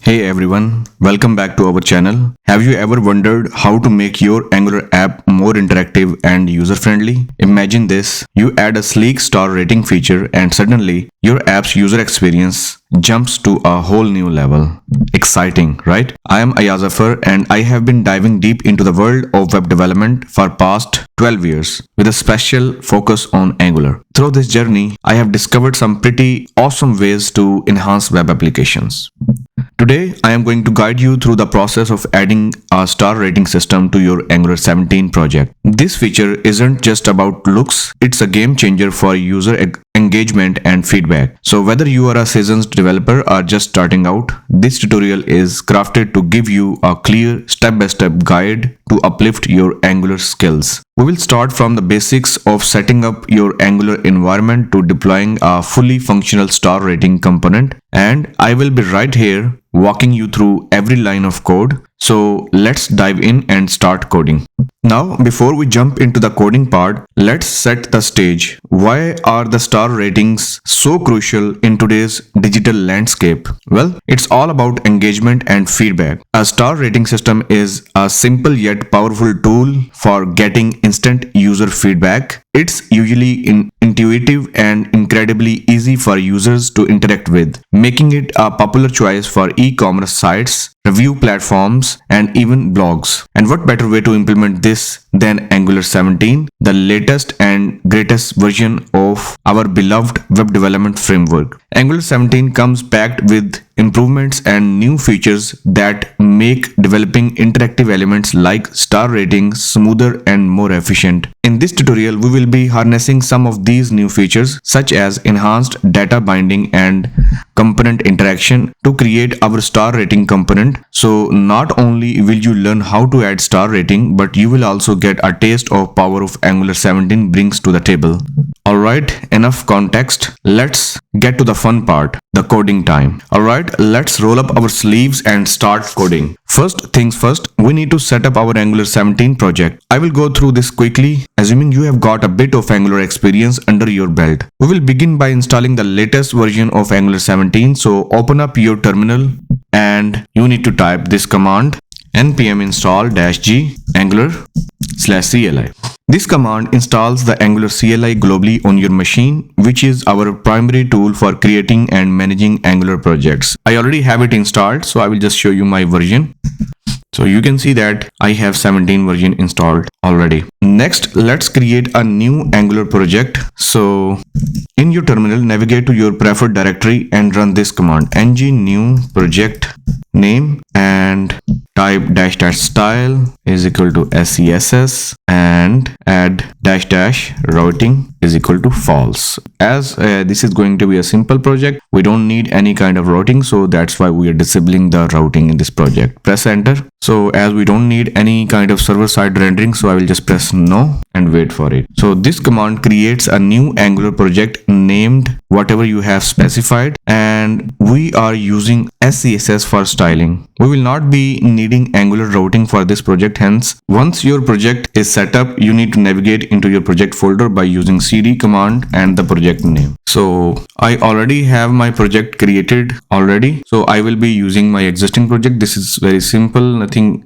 Hey everyone, welcome back to our channel. Have you ever wondered how to make your Angular app more interactive and user-friendly? Imagine this, you add a sleek star rating feature and suddenly your app's user experience jumps to a whole new level. Exciting, right? I am Ayaz Zafar and I have been diving deep into the world of web development for past 12 years with a special focus on Angular. Through this journey, I have discovered some pretty awesome ways to enhance web applications. Today, I am going to guide you through the process of adding a star rating system to your Angular 17 project. This feature isn't just about looks, it's a game changer for user engagement and feedback. So whether you are a seasoned developer or just starting out, this tutorial is crafted to give you a clear step-by-step guide to uplift your Angular skills. We will start from the basics of setting up your Angular environment to deploying a fully functional star rating component, and I will be right here walking you through every line of code. So let's dive in and start coding. Now, before we jump into the coding part, let's set the stage. Why are the star ratings so crucial in today's digital landscape? Well, it's all about engagement and feedback. A star rating system is a simple yet powerful tool for getting instant user feedback. It's usually intuitive and incredibly easy for users to interact with, making it a popular choice for e-commerce sites, review platforms, and even blogs. And what better way to implement this than Angular 17, the latest and greatest version of our beloved web development framework. Angular 17 comes packed with improvements and new features that make developing interactive elements like star ratings smoother and more efficient. In this tutorial, we will be harnessing some of these new features such as enhanced data binding and component interaction to create our star rating component. So not only will you learn how to add star rating, but you will also get a taste of power of Angular 17 brings to the table. Alright, enough context. Let's get to the fun part, the coding time. Alright, let's roll up our sleeves and start coding. First things first, we need to set up our Angular 17 project. I will go through this quickly, assuming you have got a bit of Angular experience under your belt. We will begin by installing the latest version of Angular 17. So open up your terminal and you need to type this command npm install -g angular/cli. This command installs the Angular CLI globally on your machine, which is our primary tool for creating and managing Angular projects. I already have it installed, so I will just show you my version. So you can see that I have 17 version installed already. Next, let's create a new Angular project. So in your terminal, navigate to your preferred directory and run this command ng new project name and type --style is equal to sess and add --routing is equal to false. As this is going to be a simple project, we don't need any kind of routing, so that's why we are disabling the routing in this project. Press enter. So as we don't need any kind of server-side rendering, so I will just press no and wait for it. So this command creates a new Angular project named whatever you have specified, and we are using SCSS for styling. We will not be needing Angular routing for this project. Hence, once your project is set up, you need to navigate into your project folder by using cd command and the project name. So I already have my project created already. So I will be using my existing project. This is very simple, nothing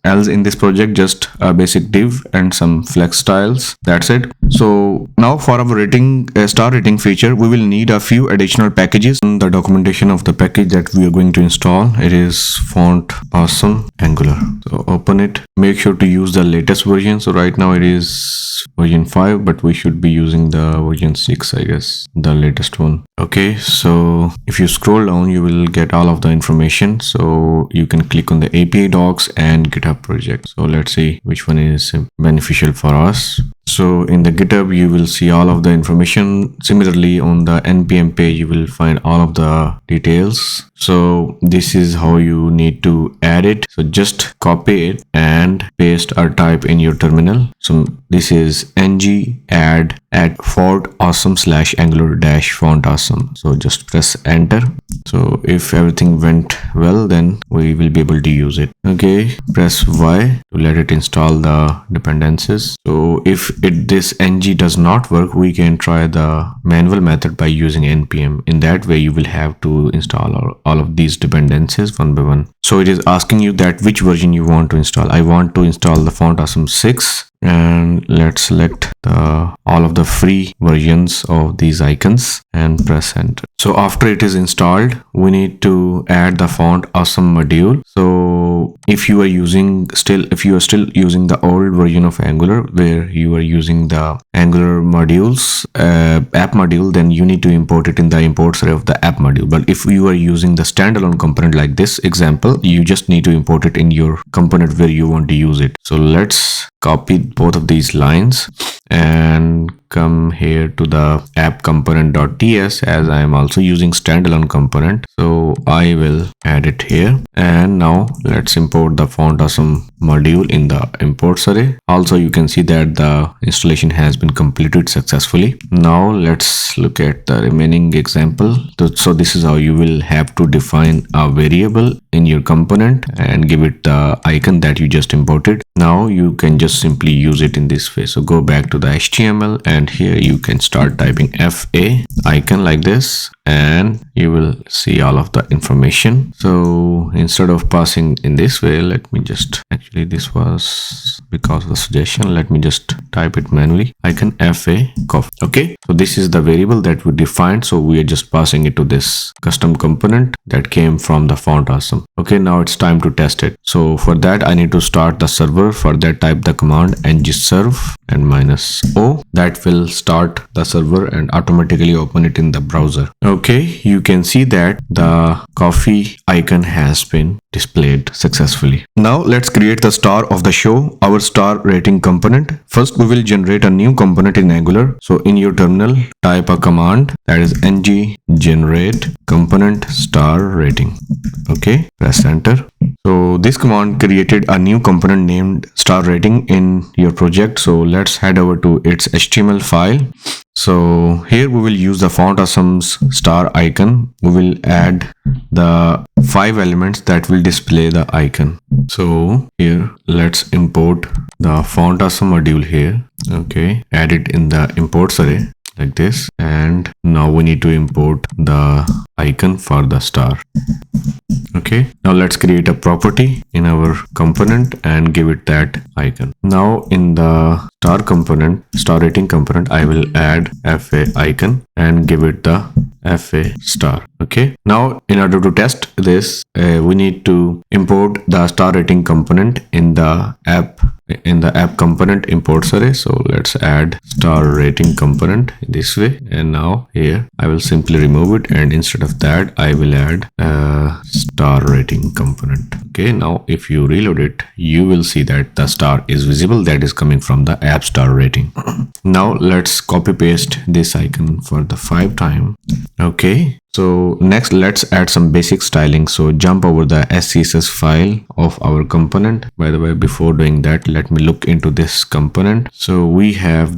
else in this project, just a basic div and some flex styles. That's it. So now for our star rating feature, we will need a few additional packages. The documentation of the package that we are going to install, it is font awesome Angular. So open it, make sure to use the latest version. So right now it is version 5, but we should be using the version 6, I guess, the latest one. Okay, so if you scroll down, you will get all of the information. So you can click on the API docs and GitHub project. So let's see which one is beneficial for us. So in the GitHub, you will see all of the information. Similarly, on the npm page, you will find all of the details. So this is how you need to add it. So just copy it and paste or type in your terminal. So this is ng add at font awesome /angular -font awesome. So just press enter. So if everything went well, then we will be able to use it. Okay, press Y to let it install the dependencies. So if this ng does not work, we can try the manual method by using npm. In that way, you will have to install all of these dependencies one by one. So it is asking you that which version you want to install. I want to install the font awesome 6, and let's select all of the free versions of these icons and press enter. So after it is installed, we need to add the font awesome module. So if you are still using the old version of Angular where you are using the Angular modules app module, then you need to import it in the imports array of the app module. But if you are using the standalone component like this example, you just need to import it in your component where you want to use it. So let's copy both of these lines and come here to the app component.ts, as I am also using standalone component. So I will add it here, and now let's import the font awesome module in the imports array. Also, you can see that the installation has been completed successfully. Now let's look at the remaining example. So this is how you will have to define a variable in your component and give it the icon that you just imported. Now you can just simply use it in this way. So go back to the HTML, and here you can start typing FA icon like this, and you will see all of the information. So instead of passing in this way, let me just, actually this was because of the suggestion, let me just type it manually, icon FA coffee. Okay, so this is the variable that we defined, so we are just passing it to this custom component that came from the font awesome. Okay, now it's time to test it. So for that I need to start the server. For that, type the command ngserve and -o. That will start the server and automatically open it in the browser. Okay, you can see that the coffee icon has been displayed successfully. Now let's create the star of the show, our star rating component. First, we will generate a new component in Angular. So in your terminal, type a command that is ng generate component star rating. Okay, press enter. So this command created a new component named star rating in your project. So let's head over to its HTML file. So here we will use the font awesome's star icon. We will add the 5 elements that will display the icon. So here let's import the font awesome module here. Okay, add it in the imports array like this, and now we need to import the icon for the star. Okay, now let's create a property in our component and give it that icon. Now in the star component, star rating component, I will add FA icon and give it the FA star. Okay, now in order to test this, we need to import the star rating component in the app component imports array. So let's add star rating component this way, and now here I will simply remove it, and instead of that I will add a star rating component. Okay, now if you reload it, you will see that the star is visible, that is coming from the app star rating. Now let's copy paste this icon for the 5 time. Okay, so next let's add some basic styling. So jump over the SCSS file of our component. By the way, before doing that, let me look into this component. So we have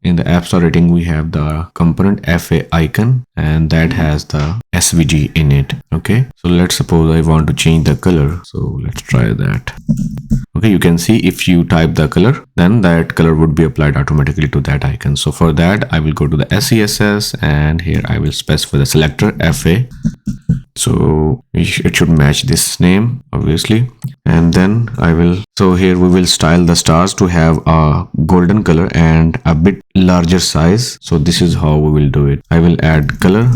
in the app star rating, we have the component FA icon, and that has the SVG in it. Okay, so let's suppose I want to change the color. So let's try that. Okay, you can see if you type the color, then that color would be applied automatically to that icon. So for that, I will go to the SCSS, and here I will specify the selector FA. So it should match this name, obviously. And then so here we will style the stars to have a golden color and a bit larger size. So this is how we will do it. I will add color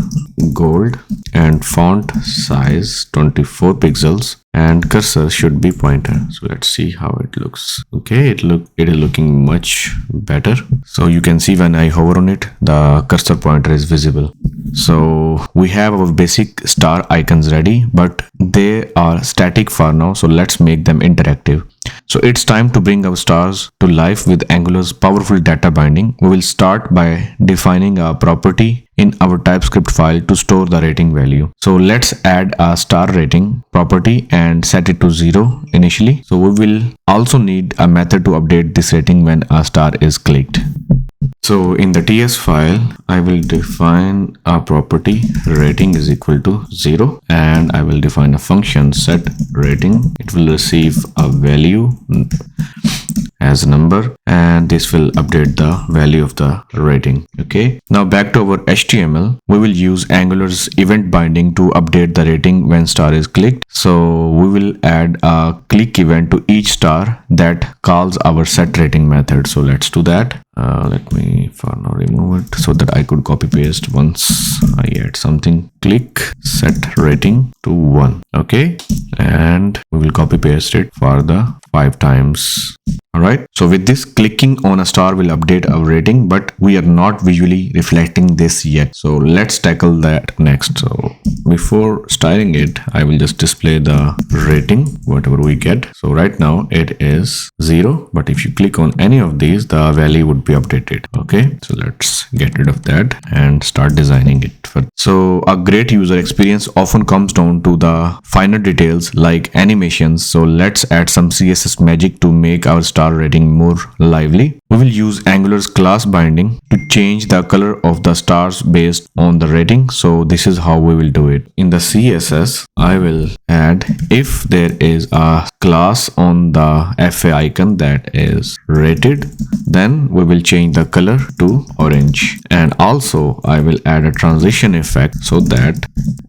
gold and font size 24 pixels, and cursor should be pointer. So let's see how it looks. Okay, it is looking much better. So you can see when I hover on it, the cursor pointer is visible. So we have our basic star icons ready, but they are static for now. So let's make them interactive. So it's time to bring our stars to life with Angular's powerful data binding. We will start by defining a property in our TypeScript file to store the rating value. So let's add a star rating property and set it to 0 initially. So we will also need a method to update this rating when a star is clicked. So in the TS file, I will define a property rating is equal to 0, and I will define a function set rating. It will receive a value as a number, and this will update the value of the rating. Okay, now back to our HTML. We will use Angular's event binding to update the rating when star is clicked. So we will add a click event to each star that calls our set rating method. So let's do that. Let me for now remove it so that I could copy paste once I add something. Click set rating to 1. Okay, and we will copy paste it for the 5 times. Alright, so with this, clicking on a star will update our rating, but we are not visually reflecting this yet. So let's tackle that next. So before styling it, I will just display the rating, whatever we get. So right now it is 0, but if you click on any of these, the value would be updated. Okay, so let's get rid of that and start designing it. So a great user experience often comes down to the finer details like animations. So let's add some CSS magic to make our star rating more lively. We will use Angular's class binding to change the color of the stars based on the rating. So this is how we will do it. In the CSS, I will add, if there is a class on the FA icon that is rated, then we will change the color to orange. And also I will add a transition effect so that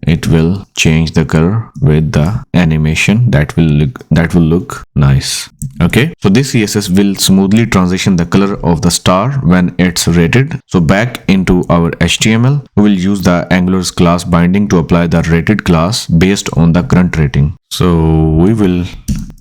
it will change the color with the animation that will look nice. Okay, so this CSS will smoothly transition the color of the star when it's rated. So back into our HTML, we will use the Angular's class binding to apply the rated class based on the current rating. So we will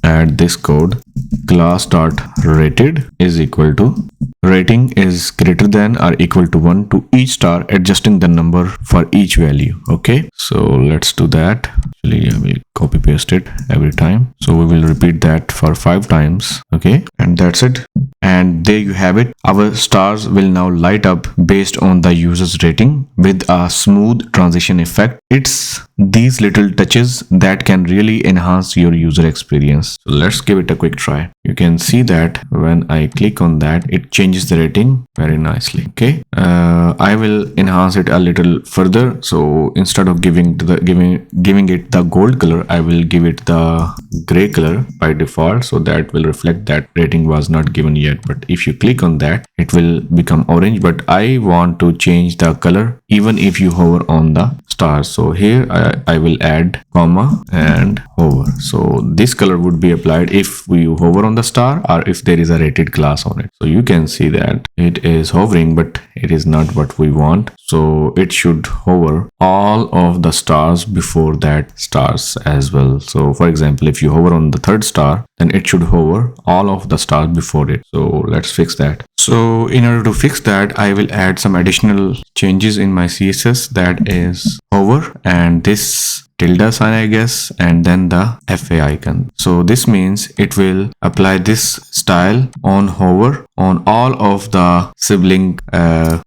add this code: class.rated is equal to rating is greater than or equal to 1 to each star, adjusting the number for each value. Okay, so let's do that. Actually, I will copy paste it every time. So we will repeat that for 5 times. Okay, and that's it. And there you have it. Our stars will now light up based on the user's rating with a smooth transition effect. It's these little touches that can really enhance your user experience. So let's give it a quick try. You can see that when I click on that, it changes the rating very nicely. Okay, I will enhance it a little further. So instead of giving it the gold color, I will give it the gray color by default, so that will reflect that rating was not given yet. But if you click on that, it will become orange. But I want to change the color even if you hover on the stars. So here I will add comma and hover. So this color would be applied if we hover on the star or if there is a rated class on it. So you can see that it is hovering, but it is not what we want. So it should hover all of the stars before that stars as well. So for example, if you hover on the 3rd star, then it should hover all of the stars before it. So let's fix that. So in order to fix that, I will add some additional changes in my CSS, that is hover and this tilde sign, I guess, and then the FA icon. So this means it will apply this style on hover on all of the sibling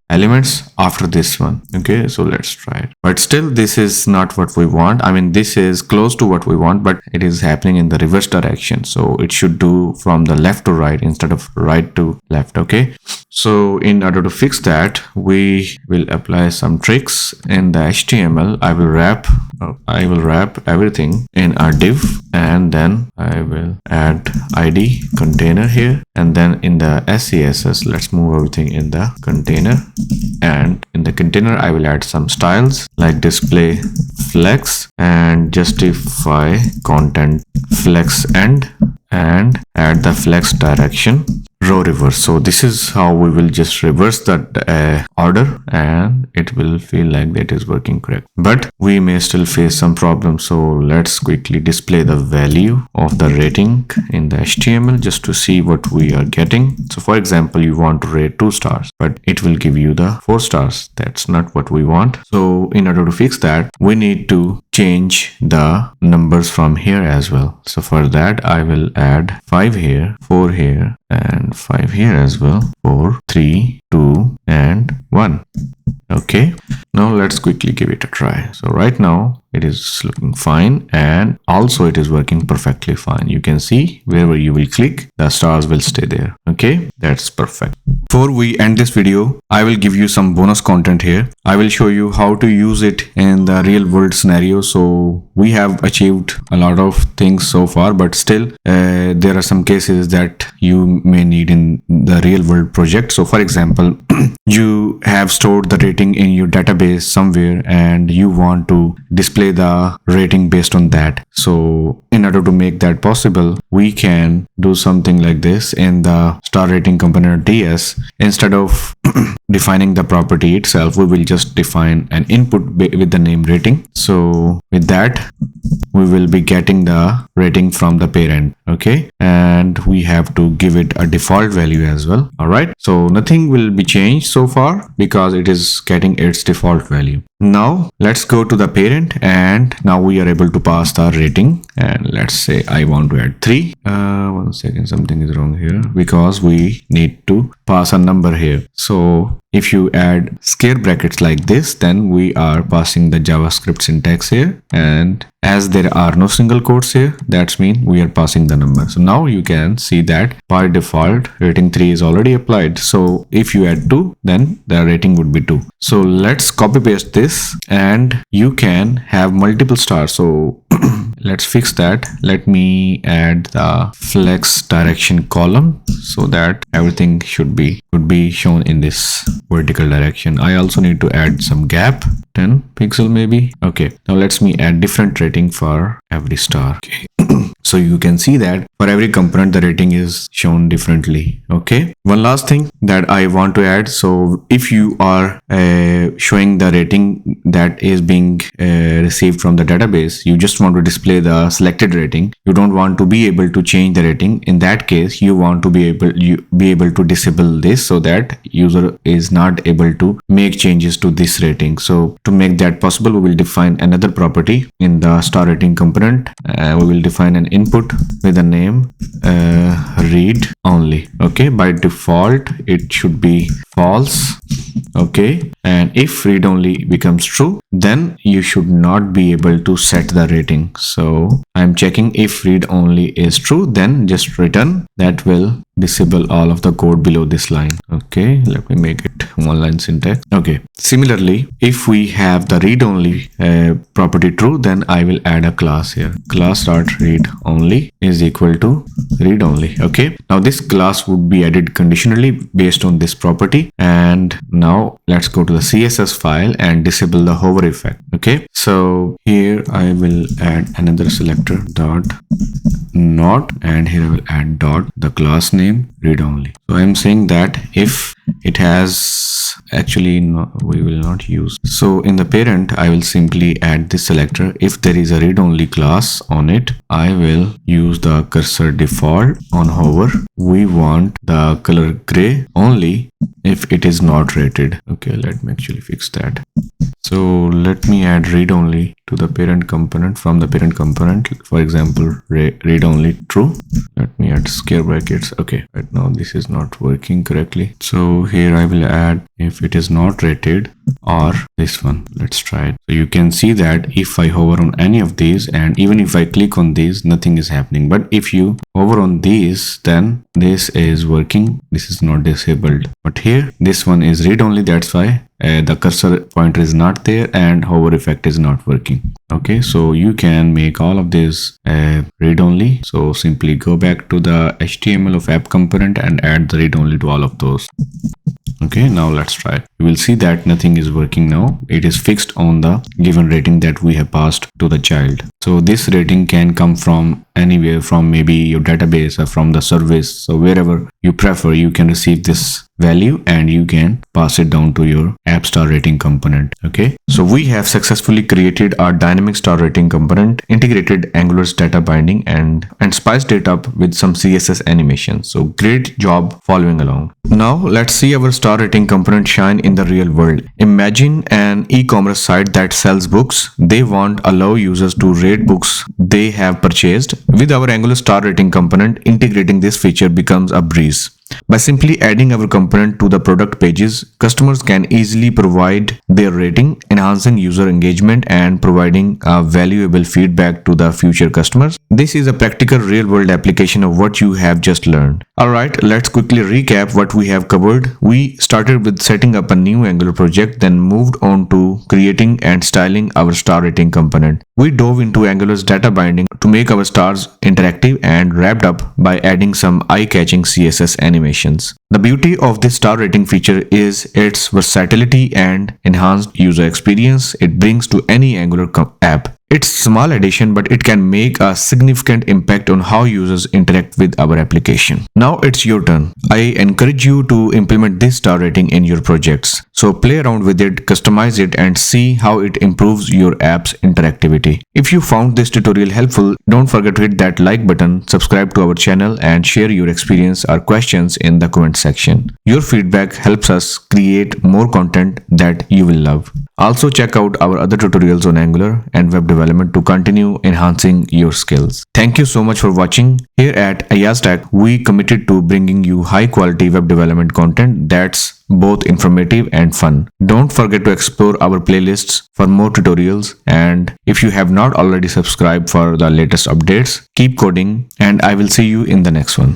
elements after this one. Okay, so let's try it. But still, this is not what we want. I mean, this is close to what we want, but it is happening in the reverse direction. So it should do from the left to right instead of right to left. Okay, so in order to fix that, we will apply some tricks in the HTML. I will wrap everything in a div, and then I will add ID container here, and then in the SCSS, let's move everything in the container, and in the container I will add some styles like display flex and justify content flex end, and add the flex direction row reverse. So this is how we will just reverse that order, and it will feel like that is working correct. But we may still face some problems. So let's quickly display the value of the rating in the HTML just to see what we are getting. So for example, you want to rate 2 stars, but it will give you the 4 stars. That's not what we want. So in order to fix that, we need to change the numbers from here as well. So for that, I will add 5 here, 4 here, and 5 here as well. 4, 3, 2, and 1. Okay, now let's quickly give it a try. So right now it is looking fine, and also it is working perfectly fine. You can see wherever you will click, the stars will stay there. Okay, that's perfect. Before we end this video, I will give you some bonus content here. I will show you how to use it in the real world scenario. So we have achieved a lot of things so far, but still there are some cases that you may need in the real world project. So for example, you have stored the rating in your database somewhere and you want to display the rating based on that. So in order to make that possible, we can do something like this in the star rating component DS. Instead of defining the property itself, we will just define an input with the name rating. So with that, we will be getting the rating from the parent. Okay, and we have to give it a default value as well. All right, so nothing will be changed so far because it is getting its default value. Now let's go to the parent, and now we are able to pass the rating. And let's say I want to add 3. One second, something is wrong here because we need to pass a number here. So if you add scare brackets like this, then we are passing the JavaScript syntax here, and as there are no single quotes here, that's mean we are passing the number. So now you can see that by default rating 3 is already applied. So if you add 2, then the rating would be 2. So let's copy paste this, and you can have multiple stars. So let's fix that. Let me add the flex direction column so that everything could be shown in this vertical direction. I also need to add some gap, 10 pixel maybe. Okay, now let's me add different rating for every star. Okay. So you can see that for every component the rating is shown differently. Okay, one last thing that I want to add. So if you are showing the rating that is being received from the database, you just want to display the selected rating, you don't want to be able to change the rating. In that case, you want to be able to disable this so that user is not able to make changes to this rating. So to make that possible, we will define another property in the star rating component. We will define an input with a name read only. Okay, by default it should be false. Okay, and if read only becomes true, then you should not be able to set the rating. So I'm checking if read only is true, then just return. That will disable all of the code below this line. Okay, let me make it one line syntax. Okay, similarly, if we have the read only property true, then I will add a class here. Class dot read only is equal to read only. Okay, now this class would be added conditionally based on this property. And now let's go to the CSS file and disable the hover effect. Okay, so here I will add another selector dot not, and here I will add dot the class name read only. So I'm saying that if it has actually we will not use. So in the parent, I will simply add this selector. If there is a read only class on it, I will use the cursor default on hover. We want the color gray only if it is not rated. Okay, let me actually fix that. So let me add read only to the parent component from the parent component. For example, read only true. Let me add scare brackets. Okay, right now this is not working correctly. So here I will add if it is not rated or this one. Let's try it. So you can see that if I hover on any of these and even if I click on these, nothing is happening. But if you hover on these, then this is working. This is not disabled. But here this one is read only. That's why the cursor pointer is not there and hover effect is not working. Okay, so you can make all of this read only. So simply go back to the HTML of app component and add the read only to all of those. Okay, now let's try it. You will see that nothing is working now. It is fixed on the given rating that we have passed to the child. So this rating can come from anywhere, from maybe your database or from the service. So wherever you prefer, you can receive this value and you can pass it down to your app star rating component. Okay, so we have successfully created our dynamic star rating component, integrated Angular's data binding and spiced it up with some CSS animation. So great job following along. Now let's see our star rating component shine in the real world. Imagine an e-commerce site that sells books. They want to allow users to rate books they have purchased. With our Angular star rating component, integrating this feature becomes a breeze. By simply adding our component to the product pages, customers can easily provide their rating, enhancing user engagement and providing valuable feedback to the future customers. This is a practical real-world application of what you have just learned. Alright, let's quickly recap what we have covered. We started with setting up a new Angular project, then moved on to creating and styling our star rating component. We dove into Angular's data binding to make our stars interactive and wrapped up by adding some eye-catching CSS animations. The beauty of this star rating feature is its versatility and enhanced user experience it brings to any Angular app. It's a small addition, but it can make a significant impact on how users interact with our application. Now it's your turn. I encourage you to implement this star rating in your projects. So play around with it, customize it, and see how it improves your app's interactivity. If you found this tutorial helpful, don't forget to hit that like button, subscribe to our channel, and share your experience or questions in the comment section. Your feedback helps us create more content that you will love. Also check out our other tutorials on Angular and web development to continue enhancing your skills. Thank you so much for watching. Here at Ayaz we committed to bringing you high quality web development content that's both informative and fun. Don't forget to explore our playlists for more tutorials, and if you have not already subscribed for the latest updates, keep coding and I will see you in the next one.